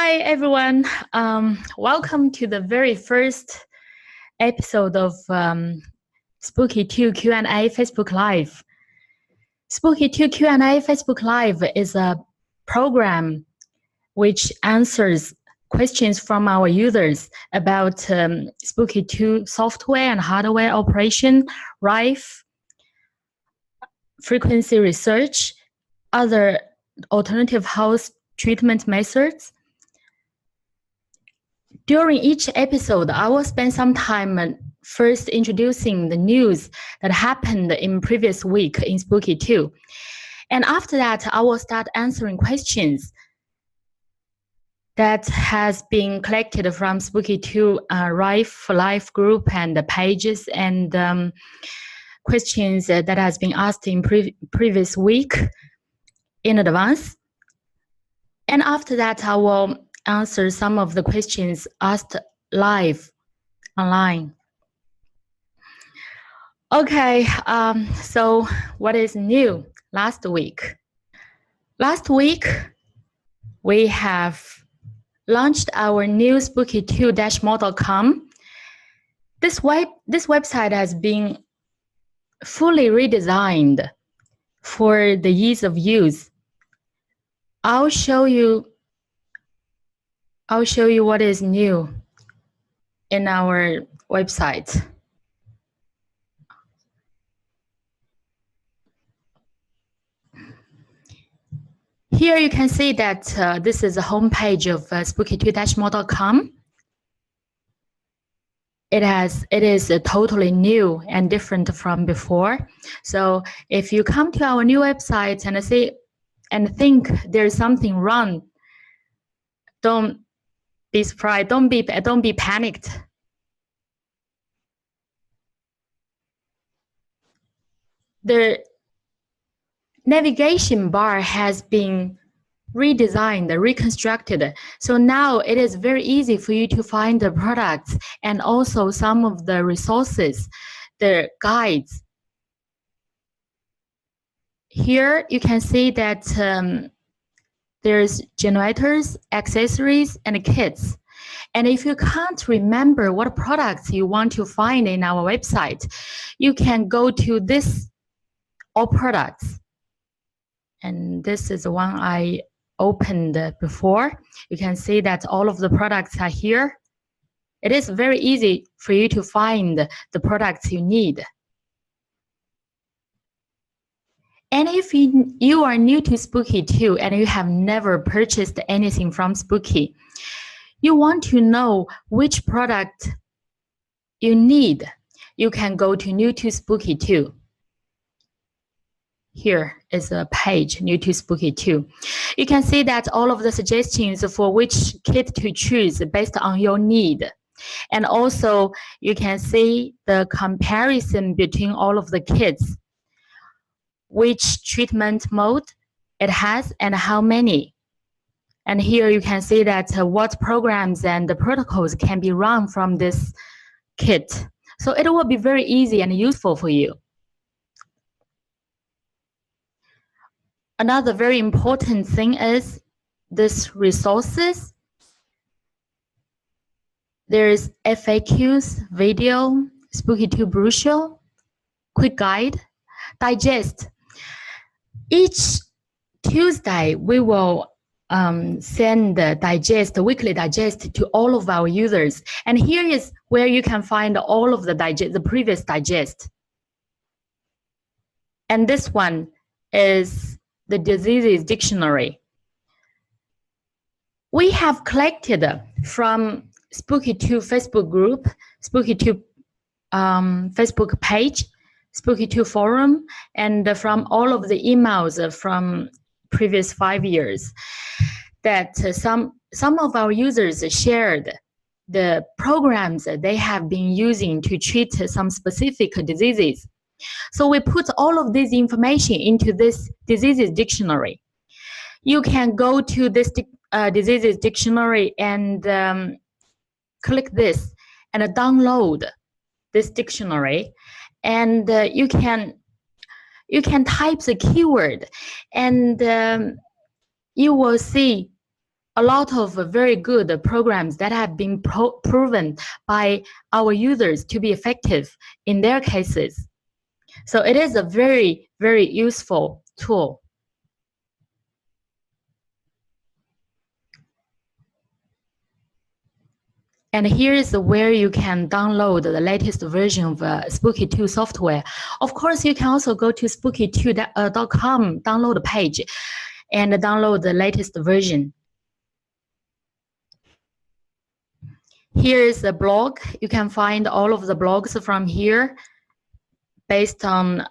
Hi, everyone. Welcome to the very first episode of Spooky2 Q&A Facebook Live. Spooky2 Q&A Facebook Live is a program which answers questions from our users about Spooky2 software and hardware operation, Rife, frequency research, other alternative house treatment methods. During each episode, I will spend some time first introducing the news that happened in previous week in Spooky2. And after that, I will start answering questions that has been collected from Spooky2 Rife Live group and the pages and questions that has been asked in previous week in advance. And after that, I will answer some of the questions asked live online. Okay, so what is new last week? Last week, we have launched our new spooky2-more.com. This website has been fully redesigned for the ease of use. I'll show you what is new in our website. Here you can see that this is the homepage of spooky2-more.com. It is totally new and different from before. So if you come to our new website and see and think there's something wrong, don't be surprised. Don't be panicked. The navigation bar has been redesigned, reconstructed. So now it is very easy for you to find the products and also some of the resources, the guides. Here you can see that there's generators, accessories, and kits. And if you can't remember what products you want to find in our website, you can go to this all products. And this is the one I opened before. You can see that all of the products are here. It is very easy for you to find the products you need. And if you are new to Spooky2 and you have never purchased anything from Spooky, you want to know which product you need, you can go to New to Spooky2. Here is a page, New to Spooky2. You can see that all of the suggestions for which kit to choose based on your need. And also, you can see the comparison between all of the kits, which treatment mode it has and how many. And here you can see that what programs and the protocols can be run from this kit. So it will be very easy and useful for you. Another very important thing is this resources. There's FAQs, video, Spooky2 brochure, quick guide, digest. Each Tuesday, we will send the weekly digest to all of our users. And here is where you can find all of the previous digest. And this one is the diseases dictionary. We have collected from Spooky2 Facebook group, Spooky2 Facebook page, Spooky2 forum, and from all of the emails from previous 5 years, that some of our users shared the programs that they have been using to treat some specific diseases. So we put all of this information into this diseases dictionary. You can go to this diseases dictionary and click this and download this dictionary, and you can type the keyword, and you will see a lot of very good programs that have been proven by our users to be effective in their cases. So it is a very, very useful tool. And here is where you can download the latest version of Spooky2 software. Of course, you can also go to spooky2.com download page and download the latest version. Here is the blog. You can find all of the blogs from here. Based on,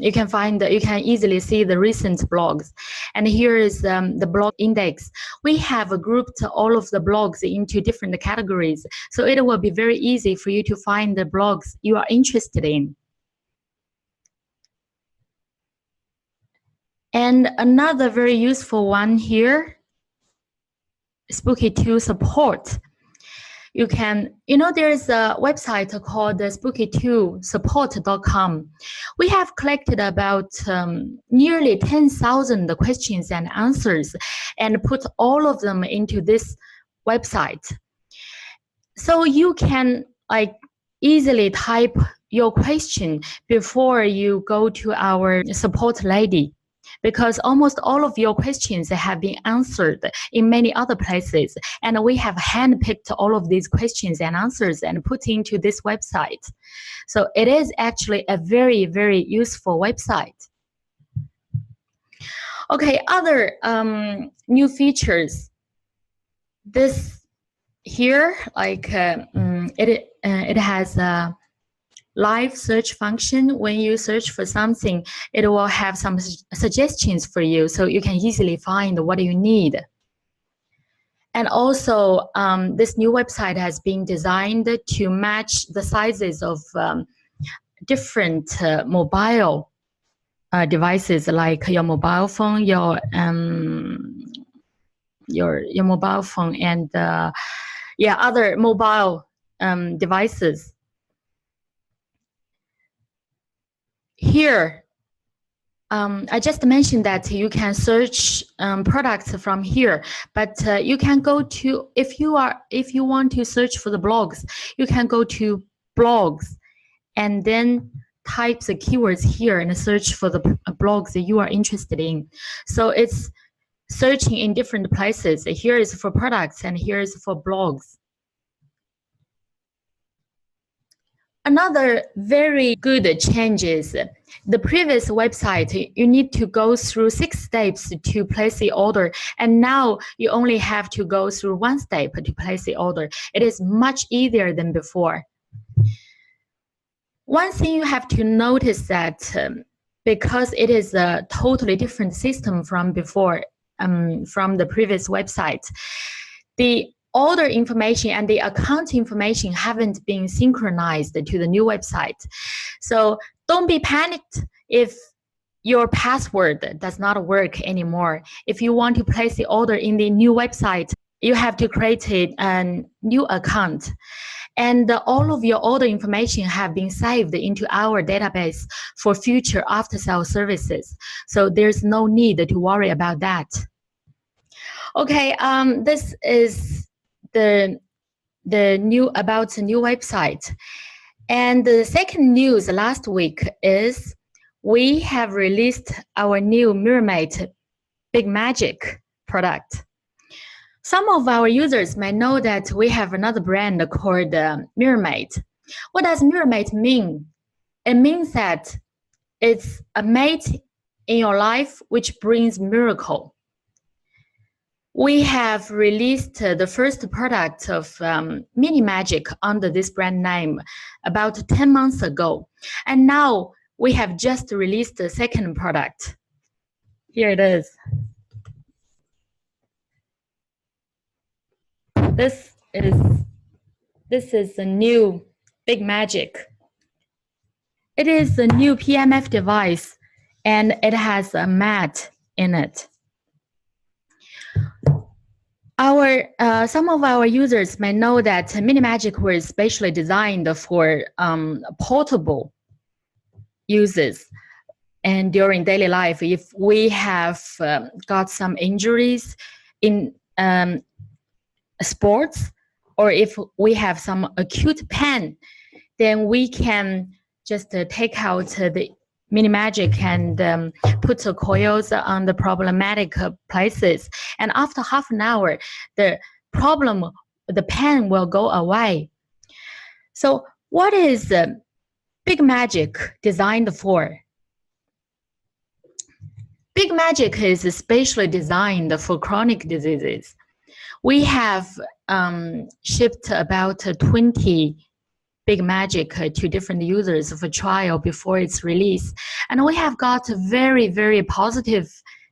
you can easily see the recent blogs. And here is the blog index. We have grouped all of the blogs into different categories. So it will be very easy for you to find the blogs you are interested in. And another very useful one here, Spooky2 support. You can, there's a website called spooky2support.com. We have collected about nearly 10,000 questions and answers and put all of them into this website. So you can easily type your question before you go to our support lady, because almost all of your questions have been answered in many other places. And we have handpicked all of these questions and answers and put into this website. So it is actually a very, very useful website. Okay, other new features. This here, it has a live search function. When you search for something, it will have some suggestions for you, so you can easily find what you need. And also, this new website has been designed to match the sizes of different mobile devices, like your mobile phone, your mobile phone, and other mobile devices. Here, I just mentioned that you can search products from here, but you can go to, if you want to search for the blogs, you can go to blogs and then type the keywords here and search for the blogs that you are interested in. So it's searching in different places. Here is for products and here is for blogs. Another very good change is the previous website, you need to go through 6 steps to place the order. And now you only have to go through 1 step to place the order. It is much easier than before. One thing you have to notice that because it is a totally different system from before, from the previous website, the order information and the account information haven't been synchronized to the new website. So don't be panicked if your password does not work anymore. If you want to place the order in the new website, you have to create a new account. And all of your order information have been saved into our database for future after-sales services. So there's no need to worry about that. Okay, this is the new website. And the second news last week is we have released our new MirrorMate Big Magic product. Some of our users may know that we have another brand called MirrorMate. What does MirrorMate mean? It means that it's a mate in your life which brings miracle. We have released the first product of Mini Magic under this brand name about 10 months ago. And now we have just released the second product. Here it is. This is the new Big Magic. It is a new PMF device and it has a mat in it. Some of our users may know that Mini Magic was specially designed for portable uses and during daily life. If we have got some injuries in sports, or if we have some acute pain, then we can just take out the mini magic and put the coils on the problematic places. And after half an hour, the pain will go away. So what is Big Magic designed for? Big Magic is especially designed for chronic diseases. We have shipped about 20 Big Magic to different users for trial before its release. And we have got very, very positive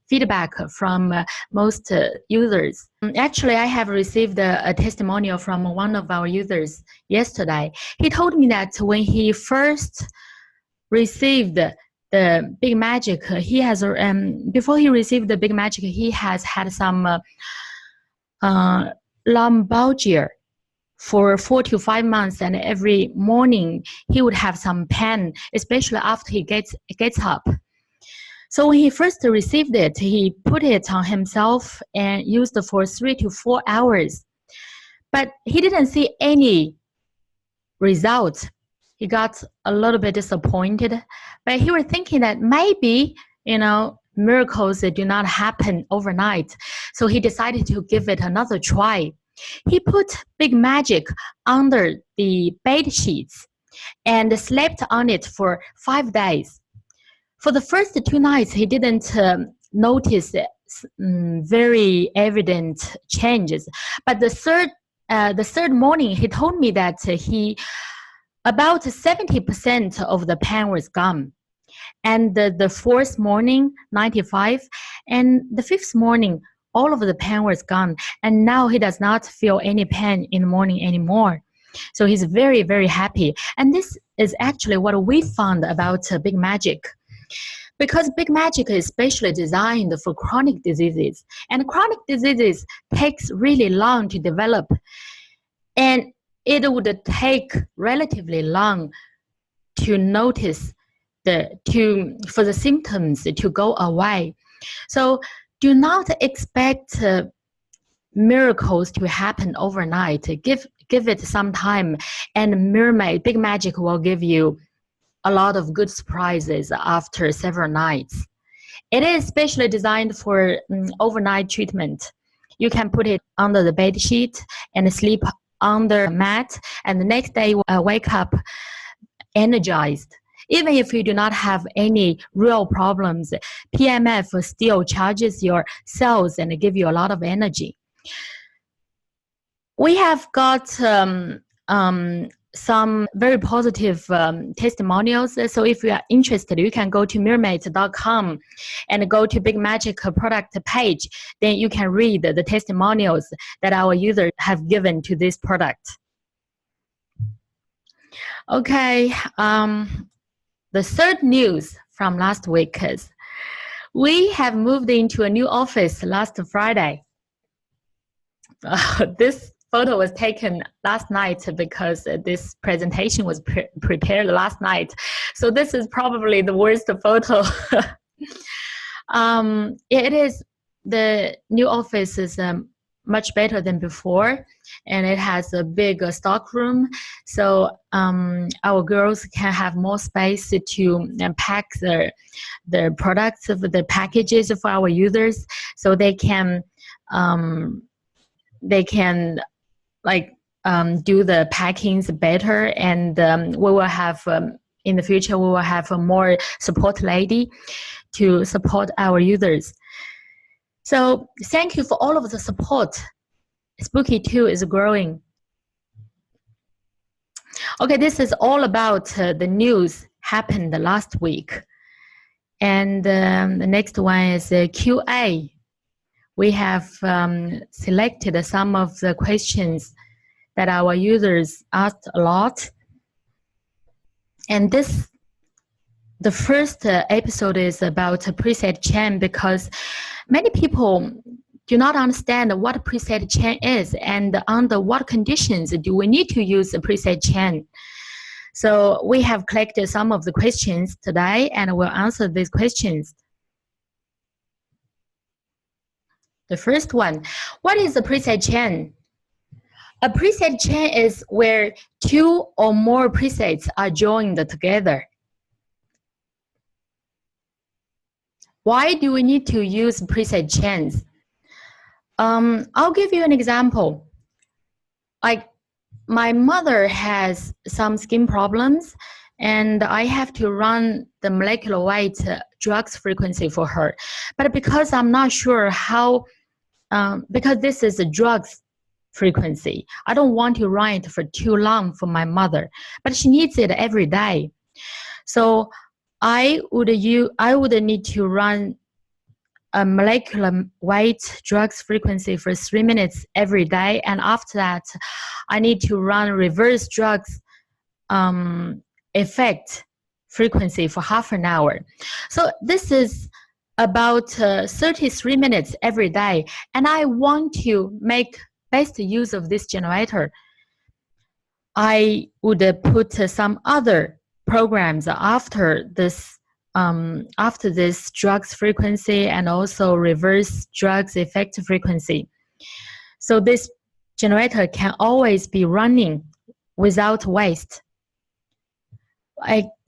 feedback from most users. Actually, I have received a testimonial from one of our users yesterday. He told me that when he first received the Big Magic, he has before he received the Big Magic, he has had some lumbalgia for 4 to 5 months, and every morning he would have some pain, especially after he gets up. So when he first received it, he put it on himself and used it for 3 to 4 hours. But he didn't see any result. He got a little bit disappointed, but he was thinking that maybe, miracles do not happen overnight. So he decided to give it another try. He put Big Magic under the bed sheets and slept on it for 5 days. For the first 2 nights, he didn't notice very evident changes. But the third morning, he told me that about 70% of the pain was gone. And the fourth morning, 95%, and the fifth morning, all of the pain was gone. And now he does not feel any pain in the morning anymore. So he's very, very happy. And this is actually what we found about Big Magic. Because Big Magic is specially designed for chronic diseases. And chronic diseases takes really long to develop. And it would take relatively long to notice for the symptoms to go away. So do not expect miracles to happen overnight. Give it some time, and Big Magic will give you a lot of good surprises after several nights. It is specially designed for overnight treatment. You can put it under the bed sheet and sleep under a mat, and the next day wake up energized. Even if you do not have any real problems, PMF still charges your cells and give you a lot of energy. We have got some very positive testimonials. So if you are interested, you can go to mirrormate.com and go to Big Magic product page. Then you can read the testimonials that our users have given to this product. Okay. The third news from last week is we have moved into a new office last Friday. This photo was taken last night because this presentation was prepared last night. So this is probably the worst photo. It is, the new office is much better than before, and it has a big stock room, so our girls can have more space to pack the products of the packages for our users, so they can do the packings better, and we will have in the future we will have a more support lady to support our users. So thank you for all of the support. Spooky2 is growing. Okay, this is all about the news happened last week. And the next one is QA. We have selected some of the questions that our users asked a lot. And the first episode is about preset chain, because many people do not understand what a preset chain is and under what conditions do we need to use a preset chain. So we have collected some of the questions today and we'll answer these questions. The first one, what is a preset chain? A preset chain is where two or more presets are joined together. Why do we need to use preset chains? I'll give you an example. Like, my mother has some skin problems, and I have to run the molecular weight drugs frequency for her. But because I'm not sure how, because this is a drugs frequency, I don't want to run it for too long for my mother, but she needs it every day. So I would need to run a molecular weight drugs frequency for 3 minutes every day, and after that, I need to run reverse drugs effect frequency for half an hour. So this is about 33 minutes every day, and I want to make best use of this generator. I would put some other programs after this drugs frequency and also reverse drugs effect frequency. So this generator can always be running without waste.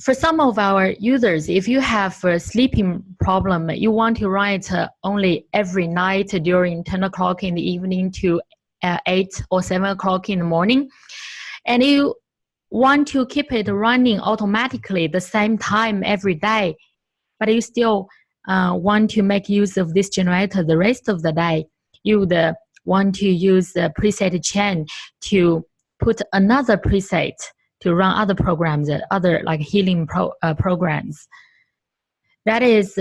For some of our users, if you have a sleeping problem, you want to run it only every night during 10 o'clock in the evening to 8 or 7 o'clock in the morning, and you want to keep it running automatically the same time every day, but you still want to make use of this generator the rest of the day, you would want to use the preset chain to put another preset to run other programs, other like healing programs. That is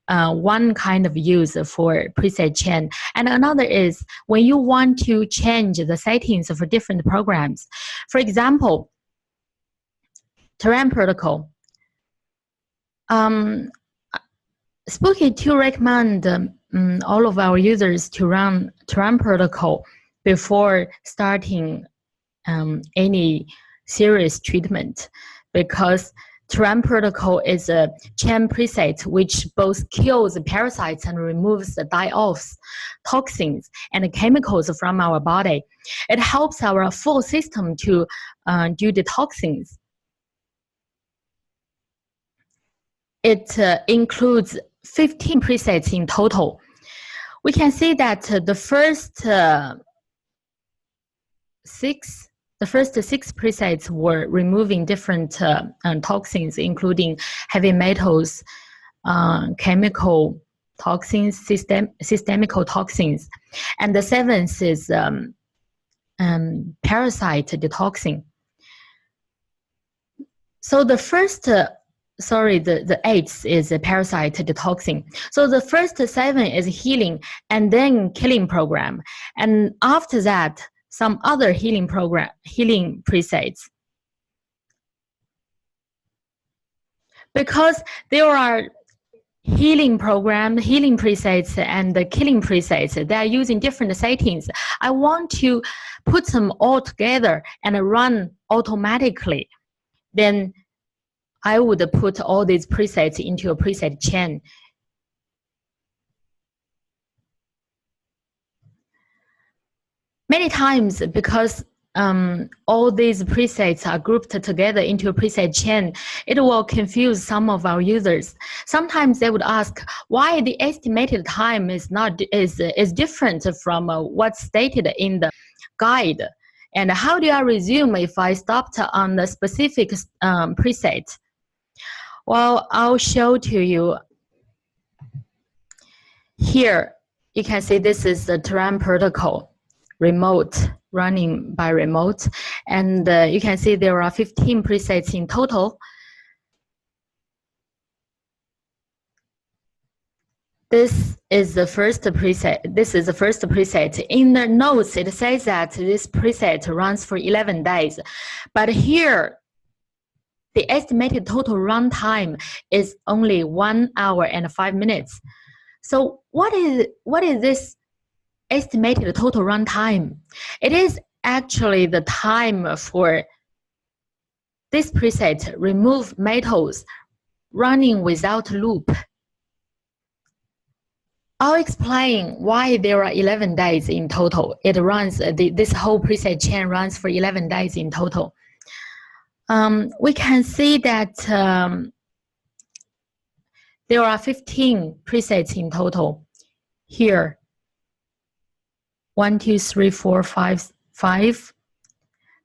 one kind of use for preset chain. And another is when you want to change the settings for different programs. For example, Terrain protocol. Spooky2 recommend all of our users to run Terrain protocol before starting any serious treatment, because Terrain protocol is a chain preset which both kills parasites and removes the die-offs, toxins, and chemicals from our body. It helps our full system to do the toxins. It includes 15 presets in total. We can see that the first six presets were removing different toxins, including heavy metals, chemical toxins, systemical toxins, and the seventh is parasite detoxing. So the first, the eighth is a parasite detoxing. So the first 7 is healing and then killing program, and after that, some other healing presets. Because there are healing presets and the killing presets, they are using different settings. I want to put them all together and run automatically. Then I would put all these presets into a preset chain. Many times, because all these presets are grouped together into a preset chain, it will confuse some of our users. Sometimes they would ask why the estimated time is different from what's stated in the guide, and how do I resume if I stopped on the specific preset? Well, I'll show to you. Here, you can see this is the Terrain protocol, remote, running by remote, and you can see there are 15 presets in total. This is the first preset. In the notes, it says that this preset runs for 11 days, but here, the estimated total run time is only 1 hour and 5 minutes. So what is this estimated total run time? It is actually the time for this preset remove metals running without loop. I'll explain why there are 11 days in total. It runs, this whole preset chain runs for 11 days in total. We can see that there are 15 presets in total. Here, 1, 2, 3, 4, 5, 5.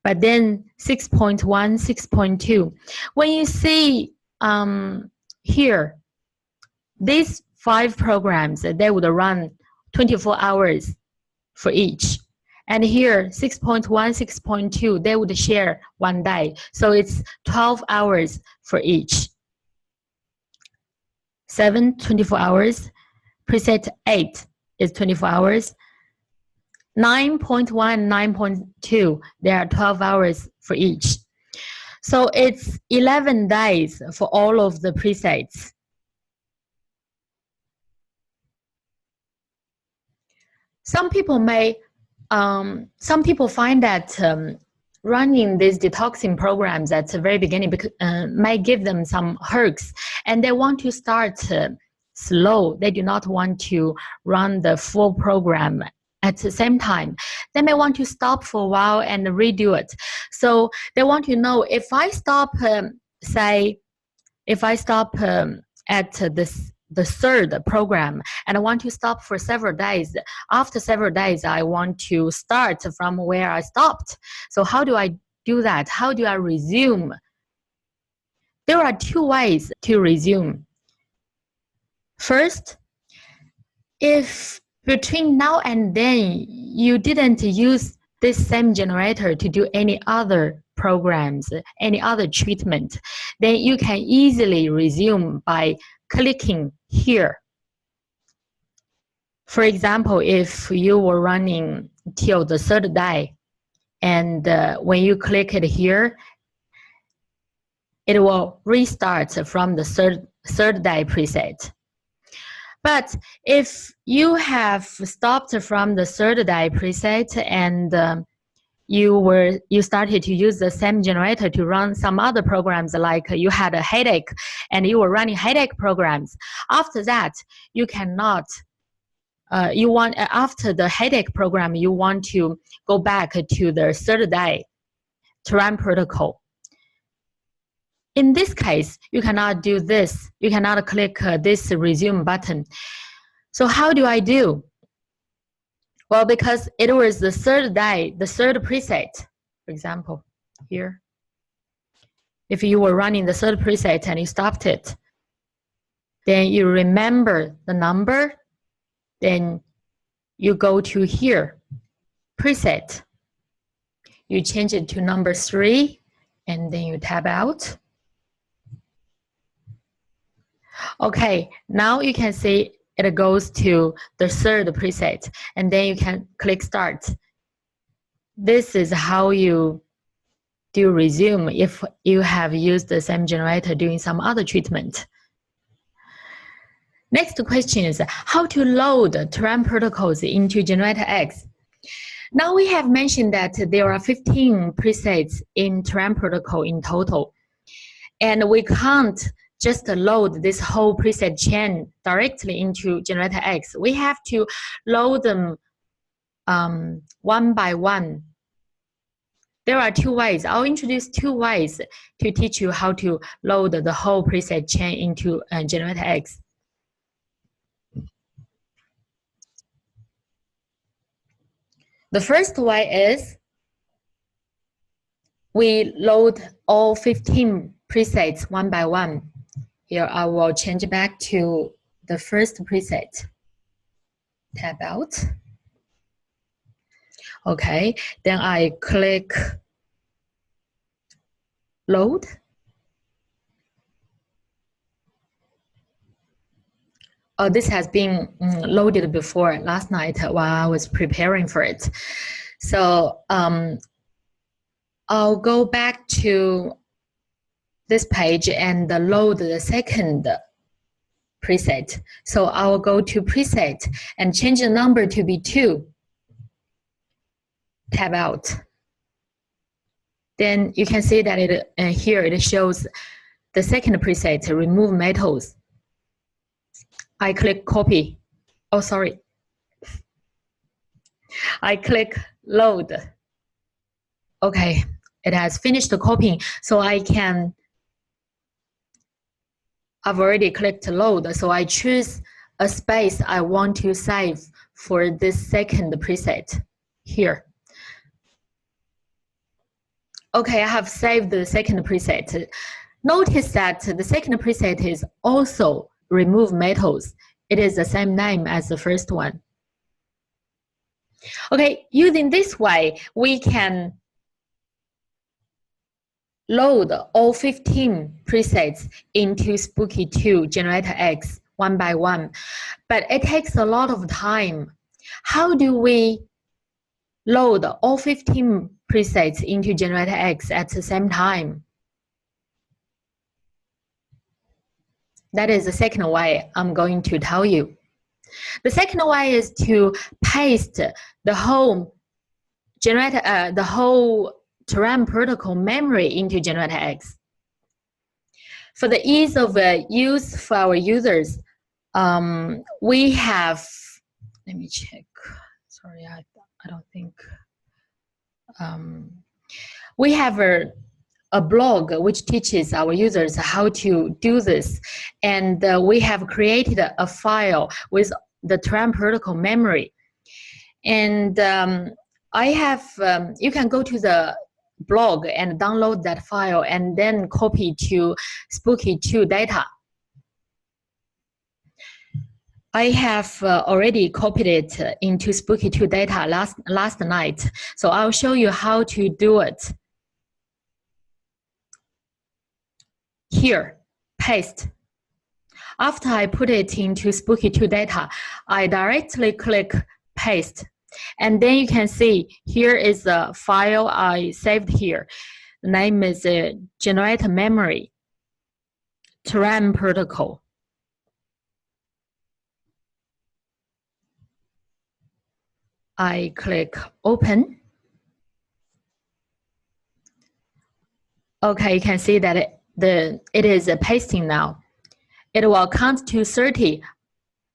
But then 6.1, 6.2. When you see here, these 5 programs, they would run 24 hours for each. And here, 6.1, 6.2, they would share 1 day. So it's 12 hours for each. 7, 24 hours. Preset 8 is 24 hours. 9.1, 9.2, there are 12 hours for each. So it's 11 days for all of the presets. Some people find that running these detoxing programs at the very beginning may give them some hurts, and they want to start slow. They do not want to run the full program at the same time. They may want to stop for a while and redo it. So they want to know, if I stop, at the third program and I want to stop for several days, after several days, I want to start from where I stopped. So how do I do that? How do I resume? There are 2 ways to resume. First, if between now and then you didn't use this same generator to do any other programs, any other treatment, then you can easily resume by clicking here. For example, if you were running till the 3rd day, and when you click it here, it will restart from the third day preset. But if you have stopped from the 3rd day preset and you started to use the same generator to run some other programs, like you had a headache and you were running headache programs, after that you cannot. After the headache program, you want to go back to the 3rd day to run protocol. In this case, you cannot do this. You cannot click this resume button. So how do I do? Well, because it was the 3rd day, the 3rd preset, for example, here. If you were running the 3rd preset and you stopped it, then you remember the number, then you go to here, preset. You change it to number 3, and then you tab out. Okay, now you can see it goes to the 3rd preset, and then you can click start. This is how you do resume if you have used the same generator doing some other treatment. Next question is how to load terrain protocols into GeneratorX. Now we have mentioned that there are 15 presets in terrain protocol in total, and we can't just load this whole preset chain directly into GeneratorX. We have to load them one by one. There are 2 ways. I'll introduce 2 ways to teach you how to load the whole preset chain into GeneratorX. The first way is we load all 15 presets one by one. Here I will change back to the first preset. Tab out. Okay, then I click load. This has been loaded before last night while I was preparing for it. So I'll go back to this page and load the second preset. So I will go to preset and change the number to be 2. Tab out. Then you can see that here it shows the second preset, remove metals. I click copy Oh, sorry. I click load. Okay, it has finished the copying, so I've already clicked load, so I choose a space I want to save for this second preset here. Okay, I have saved the second preset. Notice that the second preset is also remove metals. It is the same name as the first one. Okay, using this way, we can load all 15 presets into Spooky2 GeneratorX one by one, but it takes a lot of time. How do we load all 15 presets into GeneratorX at the same time? That is the second way I'm going to tell you. The second way is to paste the whole the whole Terrain protocol memory into GeneratorX. For the ease of use for our users, we have, let me check. Sorry, I don't think. We have a blog which teaches our users how to do this. And we have created a file with the Terrain protocol memory. And I have, you can go to the blog and download that file and then copy to Spooky2 data. I have already copied it into Spooky2 data last night. So I'll show you how to do it. Here, paste. After I put it into Spooky2 data, I directly click paste. And then you can see here is the file I saved here. The name is generator memory, Terrain protocol. I click open. Okay, you can see that it is pasting now. It will count to 30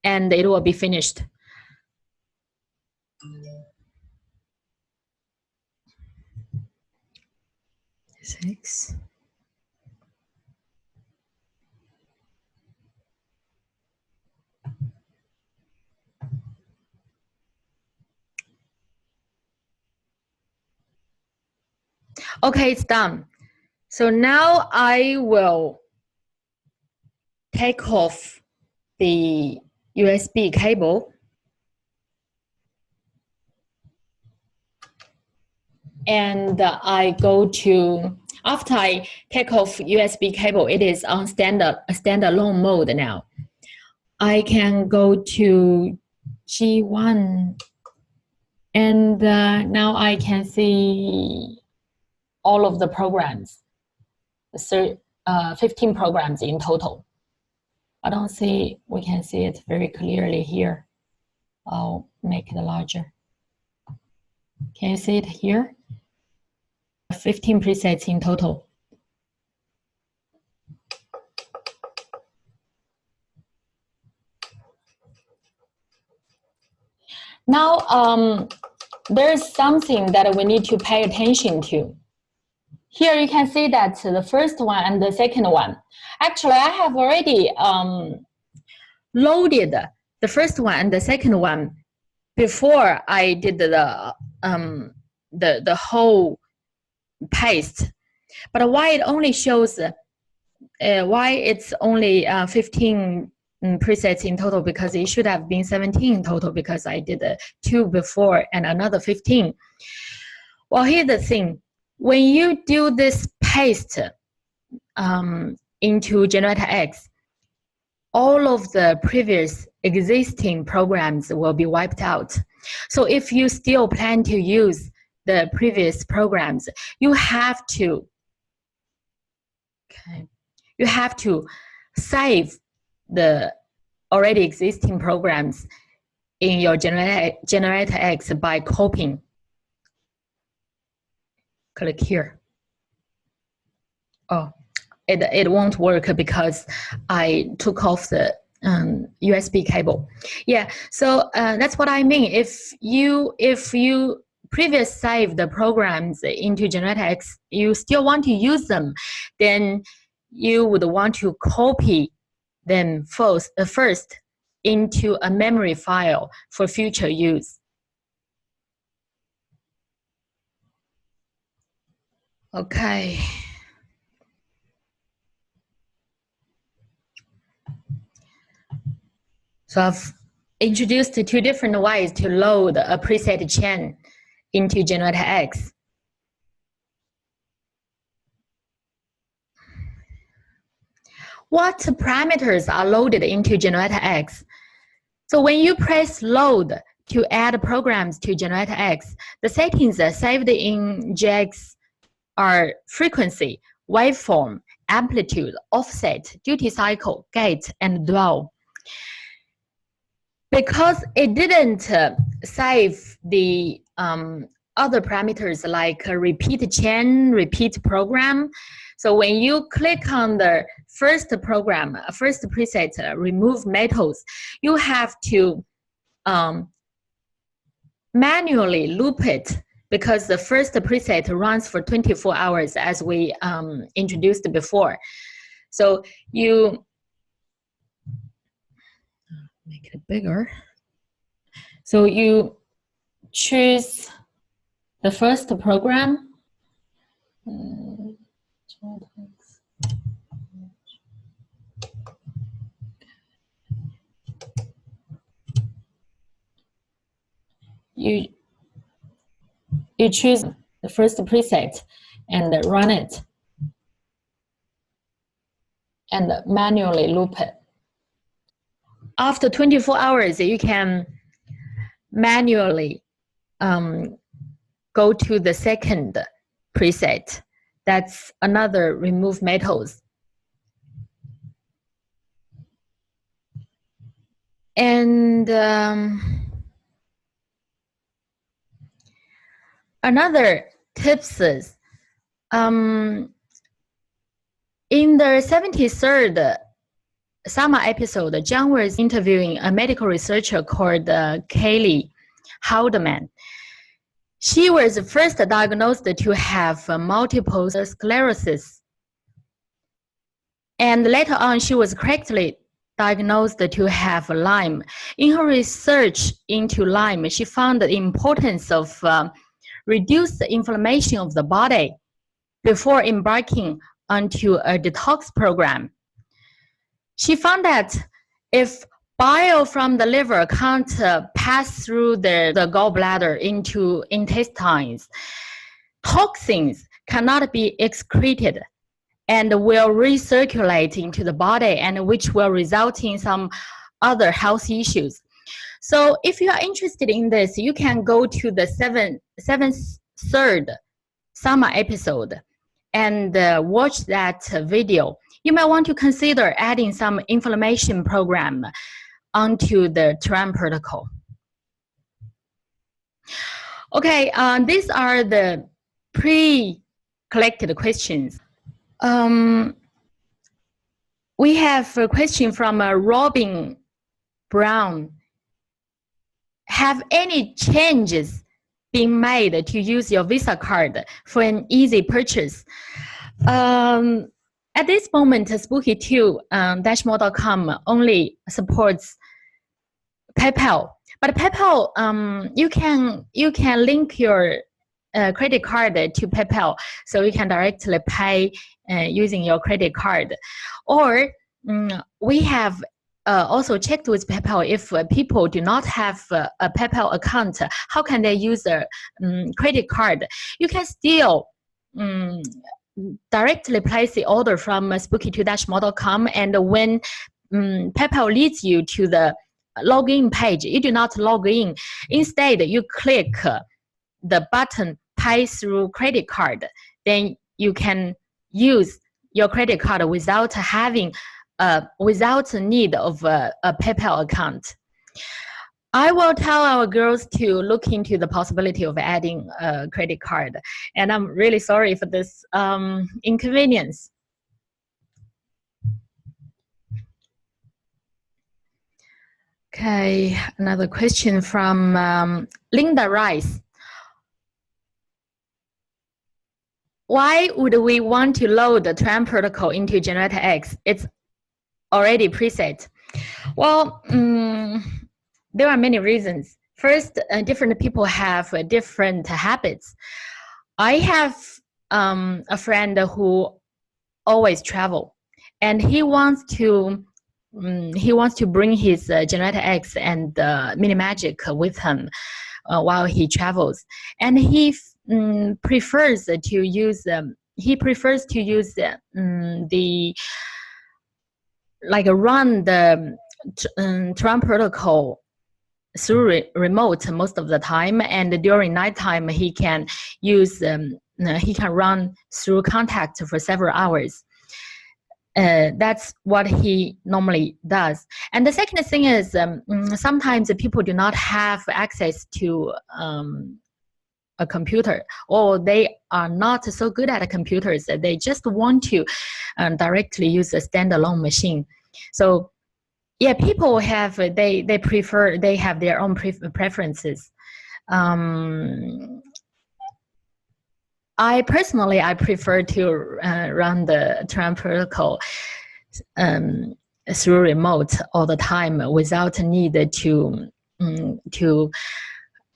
and it will be finished. Six. Okay, it's done. So now I will take off the USB cable. And I go to, after I take off USB cable, it is on standalone mode now. I can go to G1 and now I can see all of the programs, 15 programs in total. I don't see, we can see it very clearly here. I'll make it larger. Can you see it here? 15 presets in total. Now, there's something that we need to pay attention to. Here you can see that the first one and the second one. Actually, I have already loaded the first one and the second one before I did the whole paste. But why it only shows, why it's only 15 presets in total, because it should have been 17 in total because I did 2 before and another 15. Well, here's the thing. When you do this paste into GeneratorX, all of the previous existing programs will be wiped out. So if you still plan to use the previous programs, you have to save the already existing programs in your GeneratorX by copying. Click here. Oh, it won't work because I took off the USB cable. Yeah, so that's what I mean. If you previous save the programs into GeneratorX, you still want to use them, then you would want to copy them first into a memory file for future use. Okay. So I've introduced two different ways to load a preset chain into GeneratorX. What parameters are loaded into GeneratorX? So when you press load to add programs to GeneratorX, the settings saved in GX are frequency, waveform, amplitude, offset, duty cycle, gate, and dwell. Because it didn't save the other parameters like repeat chain, repeat program. So when you click on the first program, first preset, remove metals, you have to manually loop it because the first preset runs for 24 hours as we introduced before. So you make it bigger. So you choose the first program. You choose the first preset and run it and manually loop it. After 24 hours, you can manually go to the second preset. That's another remove metals. And another tips is, in the 73rd summer episode, John was interviewing a medical researcher called Kaylee Haldeman. She was first diagnosed to have multiple sclerosis. And later on, she was correctly diagnosed to have Lyme. In her research into Lyme, she found the importance of reduce the inflammation of the body before embarking onto a detox program. She found that if bile from the liver can't pass through the gallbladder into intestines, toxins cannot be excreted and will recirculate into the body, and which will result in some other health issues. So if you are interested in this, you can go to the 73rd summer episode and watch that video. You might want to consider adding some inflammation program onto the TRAM protocol. Okay, these are the pre-collected questions. We have a question from Robin Brown. Have any changes been made to use your Visa card for an easy purchase? At this moment, Spooky2 dashmore.com only supports PayPal, but PayPal you can link your credit card to PayPal, so you can directly pay using your credit card. Or we have also checked with PayPal if people do not have a PayPal account, how can they use a credit card? You can still directly place the order from spooky2-more.com, and when PayPal leads you to the login page, you do not log in. Instead, you click the button pay through credit card. Then you can use your credit card without having without need of a PayPal account. I will tell our girls to look into the possibility of adding a credit card, and I'm really sorry for this inconvenience. Okay, another question from Linda Rice. Why would we want to load the Tran protocol into GeneratorX? It's already preset. Well, there are many reasons. First, different people have different habits. I have a friend who always travel, and he wants to bring his GeneratorX and Minimagic with him while he travels, and he prefers to use the run the Tran protocol through remote most of the time, and during nighttime he can use he can run through contact for several hours. That's what he normally does. And the second thing is sometimes people do not have access to a computer, or they are not so good at computers. They just want to directly use a standalone machine. So yeah, people have they have their own preferences. I personally prefer to run the Tran protocol through remote all the time without need to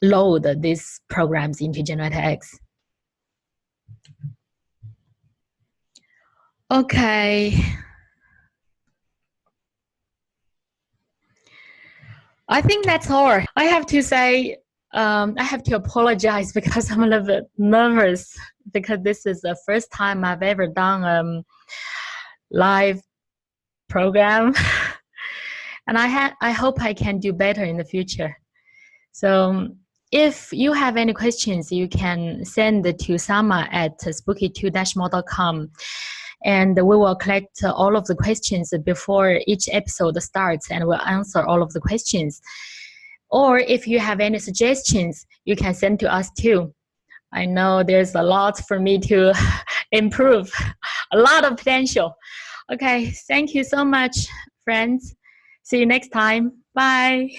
load these programs into GeneratorX. Okay. I think that's all. I have to say, I have to apologize because I'm a little bit nervous because this is the first time I've ever done a live program. And I hope I can do better in the future. So if you have any questions, you can send to sama@spooky2-more.com. And we will collect all of the questions before each episode starts, and we'll answer all of the questions. Or if you have any suggestions, you can send to us too. I know there's a lot for me to improve, a lot of potential. Okay, thank you so much, friends. See you next time. Bye.